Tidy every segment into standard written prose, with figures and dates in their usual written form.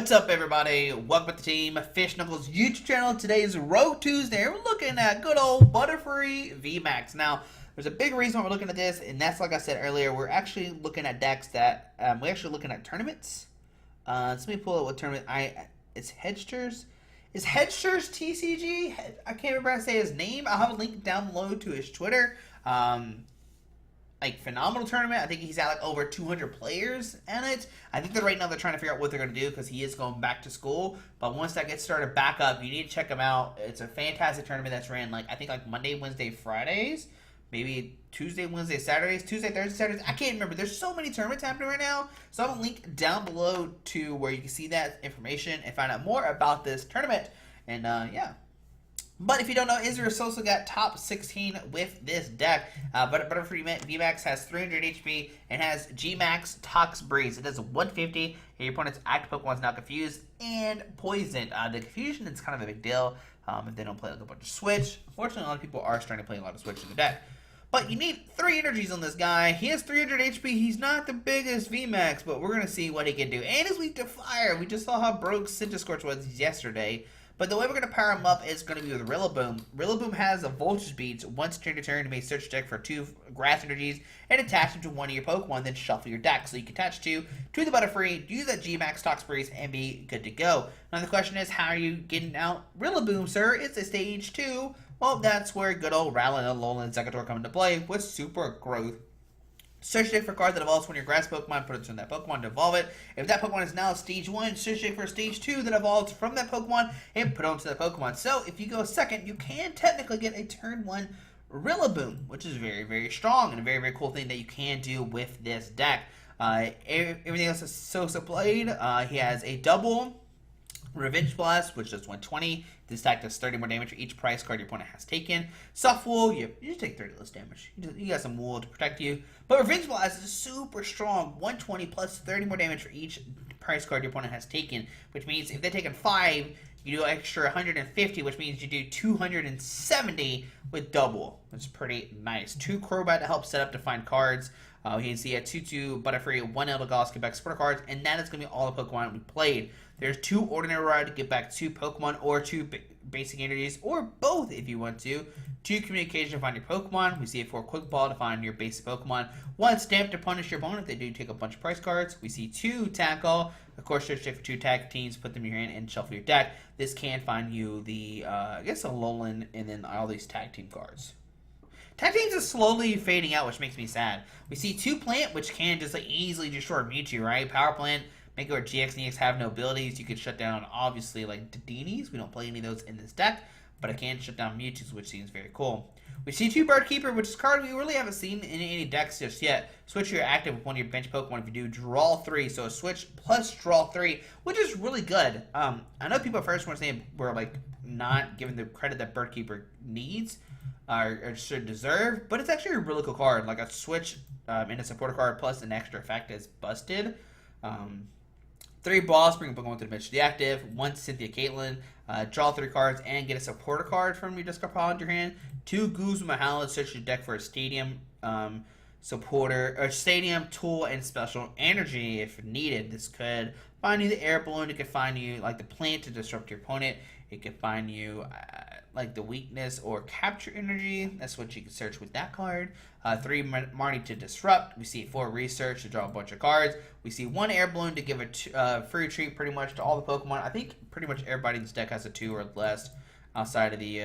What's up, everybody? Welcome to the Team Fish Knuckles YouTube channel. Today's Road Tuesday. We're looking at good old Butterfree VMAX. Now, there's a big reason why we're looking at this, and that's like I said earlier. We're actually looking at decks that we're actually looking at tournaments. So let me pull up what tournament. It's Hedgesters. Is Hedgesters TCG? I can't remember how to say his name. I'll have a link down below to his Twitter. Like phenomenal tournament. I think he's at like over 200 players in it. I think that right now they're trying to figure out what they're going to do because he is going back to school. But once that gets started back up, you need to check him out. It's a fantastic tournament that's ran like I think like Monday, Wednesday, Fridays, maybe Tuesday, Wednesday, Saturdays, Tuesday, Thursday, Saturdays. I can't remember. There's so many tournaments happening right now. So I'm going to link down below to where you can see that information and find out more about this tournament. And yeah. But if you don't know, Israel Sosa got top 16 with this deck. But Butterfree VMAX has 300 HP and has G-Max Tox Breeze. It does 150, and your opponent's active Pokemon is now confused and poisoned. The confusion is kind of a big deal if they don't play like a bunch of Switch. Unfortunately, a lot of people are starting to play a lot of Switch in the deck. But you need 3 energies on this guy. He has 300 HP. He's not the biggest VMAX, but we're going to see what he can do. And his weak to fire. We just saw how broke Cynthia Caitlin was yesterday. But the way we're going to power him up is going to be with Rillaboom. Rillaboom has a Voltage Beats. Once turn to turn, you may search deck for 2 grass energies and attach them to one of your Pokemon, then shuffle your deck. So you can attach 2 to the Butterfree, use that G-Max Tox Breeze, and be good to go. Now the question is, how are you getting out Rillaboom, sir? It's a stage 2. Well, that's where good old Rowlet, Alolan, and Exeggutor come into play with Super Growth. Search deck for cards that evolves one of your grass Pokemon, put it in that Pokemon to evolve it. If that Pokemon is now stage 1, search deck for stage 2 that evolves from that Pokemon and put it onto that Pokemon. So if you go second, you can technically get a turn 1 Rillaboom, which is very, very strong and a very, very cool thing that you can do with this deck. Everything else is Sosa played. He has a double Revenge Blast, which does 120. This attack does 30 more damage for each price card your opponent has taken. Soft Wool, you just take 30 less damage. You got some wool to protect you. But Revenge Blast is super strong. 120 plus 30 more damage for each price card your opponent has taken. Which means if they've taken 5, you do extra 150, which means you do 270 with double. That's pretty nice. 2 Crobat to help set up to find cards. You can see a 2-2 Butterfree, 1 Eldegoss, get back supporter cards, and that is going to be all the Pokemon we played. There's 2 Ordinary Rod to get back 2 Pokemon, or 2 basic energies, or both if you want to. 2 Communication to find your Pokemon. We see a 4 Quick Ball to find your basic Pokemon. 1 Stamp to punish your opponent. They do take a bunch of price cards. We see 2 Tag Call. Of course, search for 2 tag teams, put them in your hand, and shuffle your deck. This can find you the, I guess, Alolan, and then all these tag team cards. Tag teams is slowly fading out, which makes me sad. We see 2 Plant, which can just like easily destroy Mewtwo, right? Power Plant, make it where GX and EX have no abilities. You could shut down, obviously, like Dedinis. We don't play any of those in this deck, but it can shut down Mewtwo's, which seems very cool. We see 2 Bird Keeper, which is a card we really haven't seen in any decks just yet. Switch your active with one of your bench Pokemon. If you do, draw 3. So a switch plus draw 3, which is really good. I know people at first were saying we're like not giving the credit that Bird Keeper needs. Or should deserve, but it's actually a really cool card. Like a switch and a supporter card plus an extra effect is busted. 3 balls, bring a Pokemon to the bench to the active. 1 Cynthia Caitlin, draw 3 cards and get a supporter card from your discard pile into your hand. 2 Guzma Hala, search your deck for a stadium supporter or stadium tool and special energy if needed. This could find you the Air Balloon. It could find you like the plant to disrupt your opponent. It could find you like the weakness or capture energy. That's what you can search with that card. 3 Marnie to disrupt. We see 4 research to draw a bunch of cards. We see 1 Air Balloon to give a free retreat pretty much to all the Pokemon. I think pretty much everybody in this deck has a 2 or less outside of the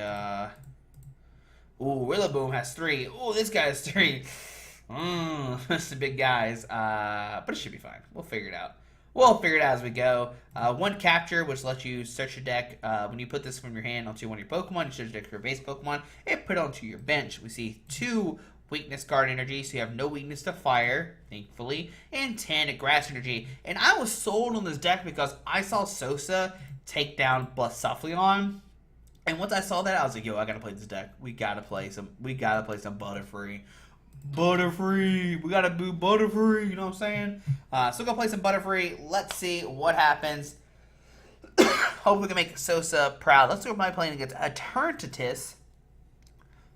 Rillaboom has 3. Ooh, this guy has 3. That's the big guys. But it should be fine. We'll figure it out. We'll figure it out as we go. 1 Capture, which lets you search your deck. When you put this from your hand onto one of your Pokemon, you search your deck for your base Pokemon, and put it onto your bench. We see 2 Weakness Guard Energy, so you have no weakness to fire, thankfully, and 10 Grass Energy. And I was sold on this deck because I saw Sosa take down Butterfree. And once I saw that, I was like, yo, I gotta play this deck. We gotta play some Butterfree. We gotta do Butterfree, you know what I'm saying? So go play some Butterfree. Let's see what happens. Hope we can make Sosa proud. Let's go by playing against Eternatus.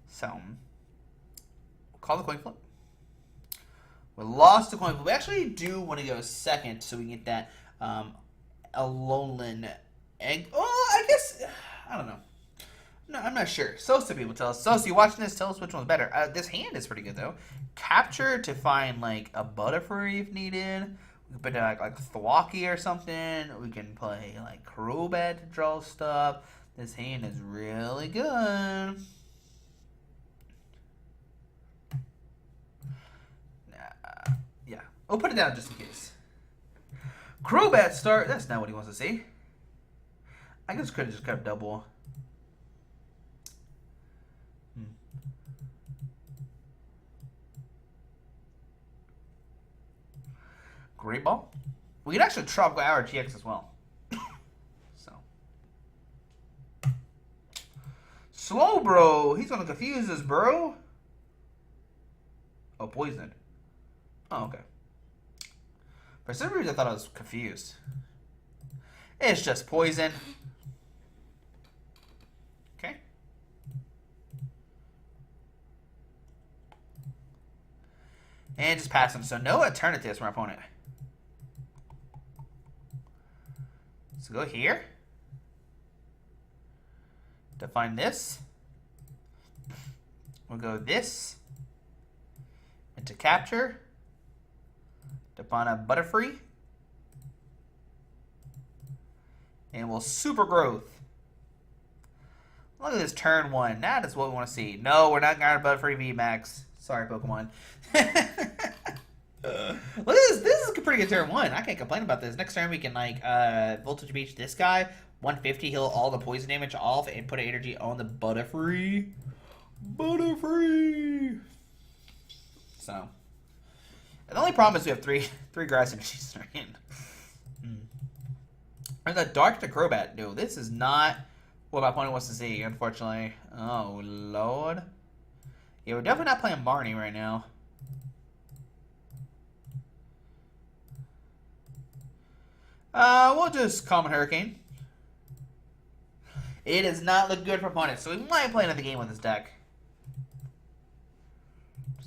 So, call the coin flip. We lost the coin flip. We actually do want to go second so we can get that Alolan I guess, I don't know. No, I'm not sure. Sosa people tell us. Sosa, you watching this? Tell us which one's better. This hand is pretty good though. Capture to find like a Butterfree if needed. We can put like Thwackey or something. We can play like Crobat to draw stuff. This hand is really good. Yeah, I'll put it down just in case. Crobat start. That's not what he wants to see. I guess could have just kept Dubwool. Great ball. We can actually Tropical GX as well. So. Slow, bro. He's gonna confuse us, bro. Oh, poisoned. Oh, okay. For some reason, I thought I was confused. It's just poison. Okay. And just pass him. So no alternatives from our opponent. So go here. To find this. We'll go this. And to capture. To find a Butterfree. And we'll super growth. Look at this turn one. That is what we want to see. No, we're not going to Butterfree VMAX. Sorry, Pokemon. Look at this. This is a pretty good turn one. I can't complain about this. Next turn we can like Voltage Beach this guy. 150 heal all the poison damage off and put energy on the Butterfree. Butterfree. So the only problem is we have three grass energies in our hand. There's a Dark to Crobat. No, this is not what my opponent wants to see, unfortunately. Oh, Lord. Yeah, we're definitely not playing Marnie right now. We'll just Common Hurricane. It does not look good for opponents, so we might play another game with this deck.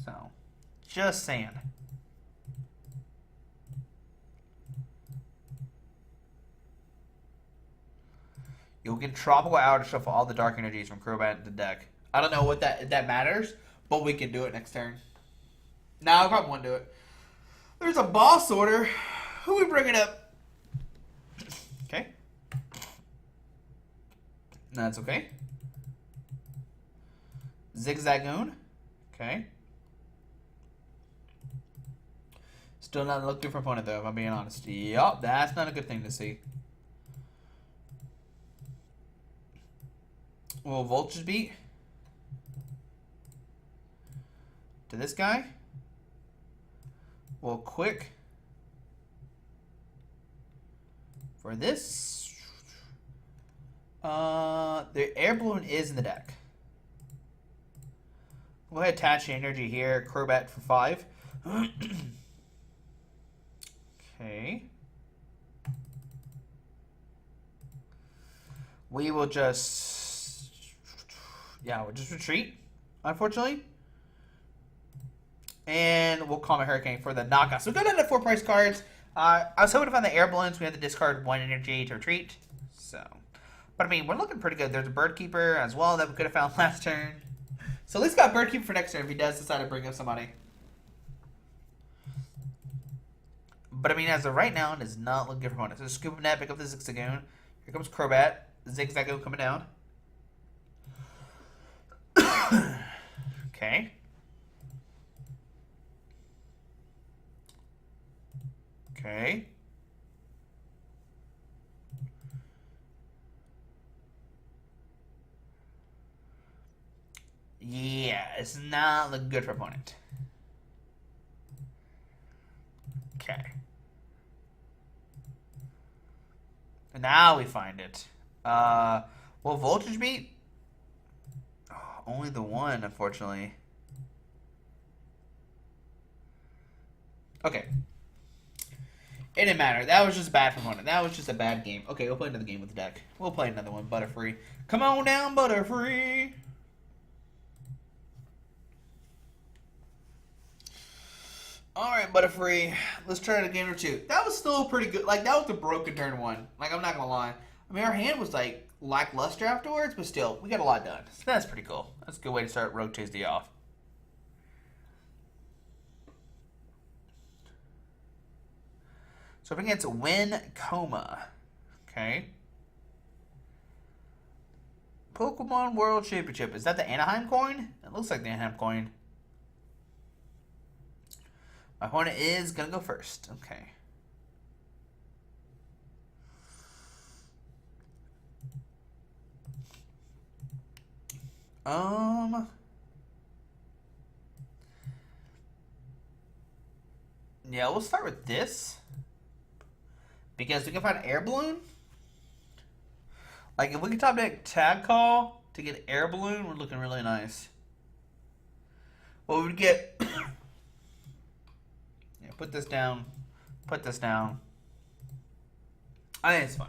So, just saying. You'll get Tropical Hour to shuffle all the Dark Energies from Crobat into the deck. I don't know what that matters, but we can do it next turn. No, I probably won't do it. There's a boss order. Who we bringing up? Okay. That's okay. Zigzagoon. Okay. Still not looking for opponent though, if I'm being honest. Yup, that's not a good thing to see. We'll Voltage Beat to this guy. We'll Quick for this. The Air Balloon is in the deck. Go ahead, attach energy here. Crobat for 5. Okay. We will just... Yeah, we'll just retreat, unfortunately. And we'll Common Hurricane for the knockout. So we got down to 4 price cards. I was hoping to find the Air Balloons. We had to discard 1 energy to retreat. So, but I mean, we're looking pretty good. There's a Bird Keeper as well that we could have found last turn. So at least got Bird Keeper for next turn if he does decide to bring up somebody. But I mean, as of right now, it is not looking good for opponents. So Scoop Net, pick up the Zigzagoon. Here comes Crobat. Zigzagoon coming down. Okay. Okay. Yeah, it's not looking good for opponent. Okay. Now we find it. Well, Voltage Beat? Oh, only the 1, unfortunately. Okay. It didn't matter. That was just bad for opponent. That was just a bad game. Okay, we'll play another game with the deck. We'll play another one. Butterfree. Come on down, Butterfree. Alright, Butterfree. Let's try it again or two. That was still pretty good. Like, that was the broken turn one. Like, I'm not gonna lie. I mean, our hand was, like, lackluster afterwards, but still, we got a lot done. So that's pretty cool. That's a good way to start Road Tuesday off. So up against Win Coma. Okay. Pokemon World Championship. Is that the Anaheim coin? It looks like the Anaheim coin. My opponent is going to go first. Okay. Yeah, we'll start with this. Because we can find Air Balloon. Like, if we can top deck Tag Call to get Air Balloon, we're looking really nice. Well, we would get... yeah, put this down. Put this down. I think it's fine.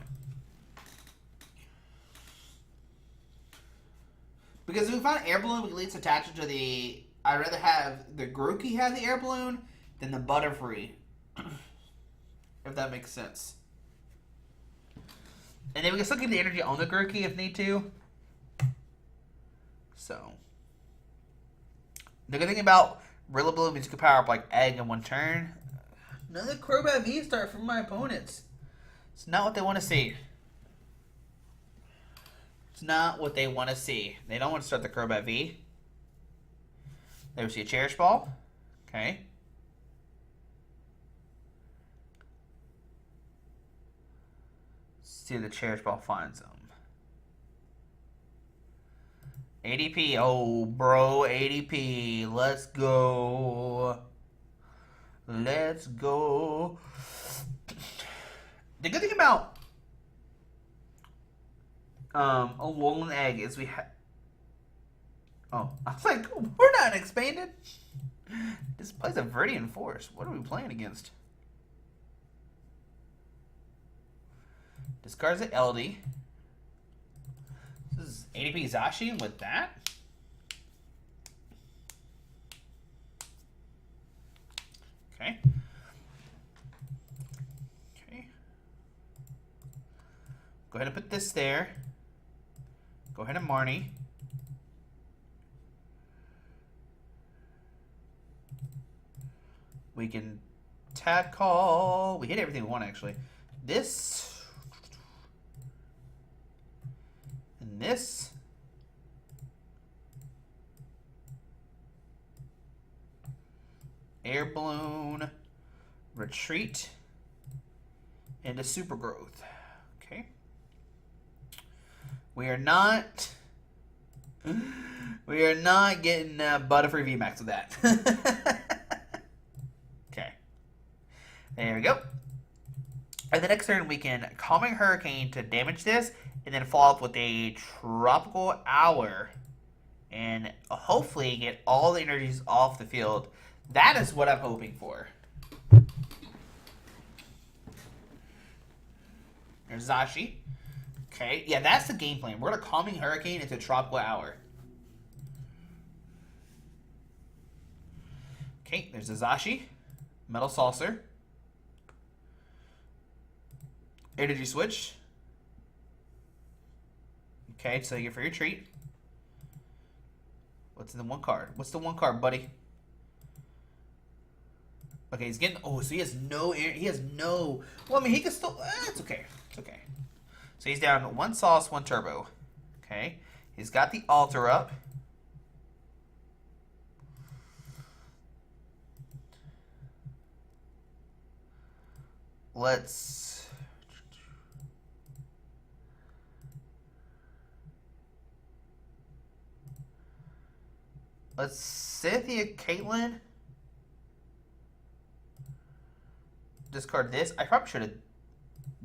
Because if we find Air Balloon, we can at least attach it to the... I'd rather have the Grookey have the Air Balloon than the Butterfree. If that makes sense. And then we can still keep the energy on the Grookey if need to. So. The good thing about Rillaboom is you can power up like Egg in one turn. Another Crobat V start from my opponents. It's not what they want to see. It's not what they want to see. They don't want to start the Crobat V. There we see a Cherish Ball. Okay. See if the Cherish Ball finds them. ADP. Oh, bro. ADP. Let's go. Let's go. The good thing about Alolan Egg is we have... Oh, I was like, we're not expanded. This plays a Viridian Force. What are we playing against? Discards an LD. This is ADP Zashi with that. Okay. Okay. Go ahead and put this there. Go ahead and Marnie. We can Tag Call. We hit everything we want, actually. This. And this. Air Balloon. Retreat. And a Super Growth. Okay. We are not... we are not getting Butterfree VMAX with that. Okay. There we go. And the next turn we can Calming Hurricane to damage this, and then follow up with a Tropical Hour, and hopefully get all the energies off the field. That is what I'm hoping for. There's Zashi. Okay, yeah, that's the game plan. We're going to Calming Hurricane into Tropical Hour. Okay, there's a Zashi. Metal Saucer. Energy Switch. Okay, so you're for your treat. What's in the one card? What's the one card, buddy? Okay, he's getting... Oh, so he has no... He has no... Well, I mean, he can still... it's okay. It's okay. So he's down 1 Sauce, 1 Turbo. Okay. He's got the Alter up. Let's Cynthia Caitlin discard this. I probably should have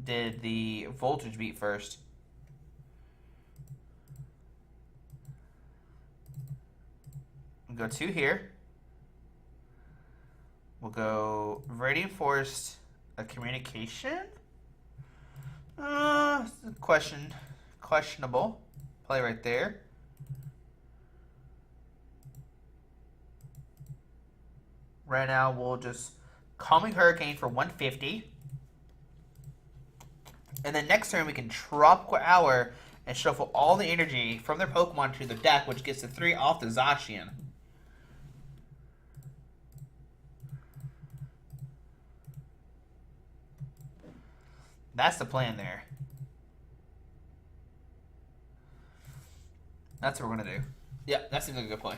did the voltage beat first. We'll go 2 here. We'll go Viridian Force, a Communication. Questionable. Play right there. Right now, we'll just Calming Hurricane for 150. And then next turn, we can Tropical Hour and shuffle all the energy from their Pokemon to their deck, which gets the 3 off the Zacian. That's the plan there. That's what we're going to do. Yeah, that seems like a good play.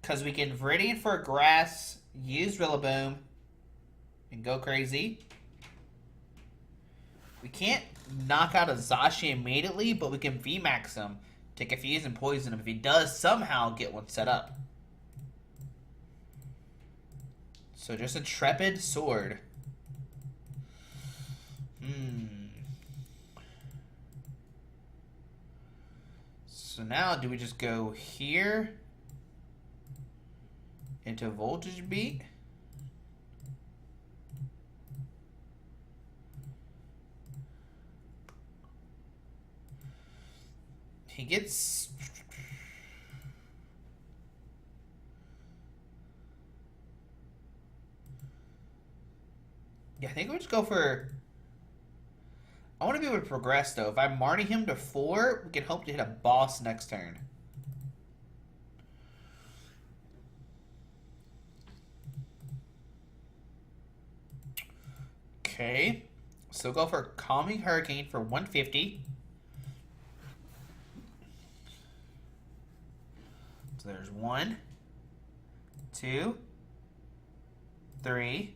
Because we can Viridian for a Grass, use Rillaboom, and go crazy. We can't knock out a Zacian immediately, but we can VMAX him to confuse and poison him if he does somehow get one set up. So just a Intrepid Sword. So now do we just go here into Voltage Beat? He gets... Yeah, I think we just go for... I want to be able to progress, though. If I Marnie him to 4, we can hope to hit a boss next turn. Okay. So go for Calming Hurricane for 150. So there's 1, 2, 3.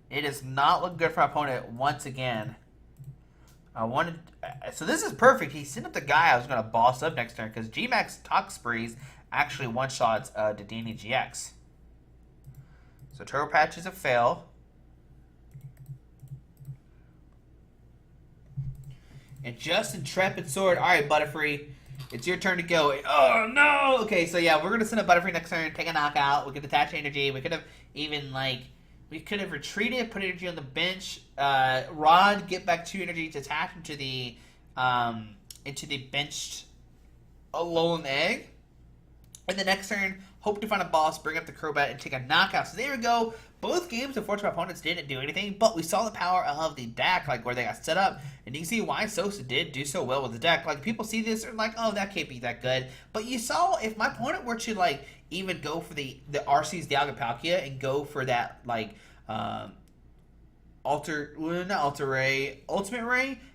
It does not look good for our opponent once again. So this is perfect. He sent up the guy I was going to boss up next turn because G-Max Toxsprees actually one-shots Dedenne GX. So Turbo Patch is a fail. And just Intrepid Sword. All right, Butterfree. It's your turn to go. Oh, no! Okay, so yeah, we're going to send a Butterfree next turn, take a knockout. We could attach energy. We could have even, like... We could have retreated, put energy on the bench. Rod, get back 2 energy to attach into the benched Alolan egg. And the next turn, hope to find a boss, bring up the Crobat, and take a knockout. So there we go. Both games, unfortunately, my opponents didn't do anything, but we saw the power of the deck, like where they got set up. And you can see why Sosa did do so well with the deck. Like, people see this, they're like, oh, that can't be that good. But you saw, if my opponent were to, like, even go for the RC's Dialga Palkia and go for that, like, Ultimate Ray,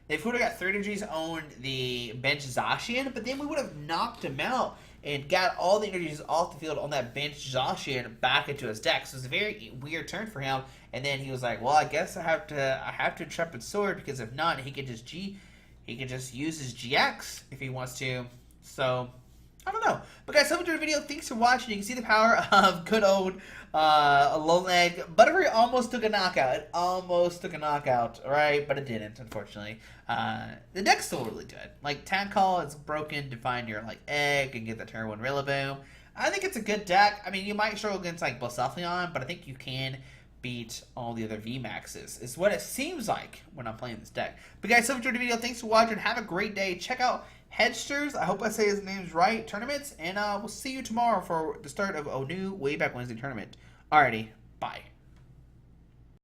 they would have got 3 energies on the bench Zacian, but then we would have knocked him out and got all the energies off the field on that bench Zacian back into his deck. So it was a very weird turn for him. And then he was like, well, I guess I have to Intrepid Sword, because if not, he could just use his GX if he wants to. So I don't know. But guys, hope you enjoyed the video. Thanks for watching. You can see the power of good old Alolan egg. Butterfree almost took a knockout. It almost took a knockout, right? But it didn't, unfortunately. The deck's still really good. Like, Tag Call is broken to find your, like, egg and get the turn 1 Rillaboom. I think it's a good deck. I mean, you might struggle against, like, Blacephalon, but I think you can beat all the other VMAXs. Is what it seems like when I'm playing this deck. But guys, hope you enjoyed the video. Thanks for watching. Have a great day. Check out Hedsters, I hope I say his name's right, tournaments, and we'll see you tomorrow for the start of a new Way Back Wednesday tournament. Alrighty, bye.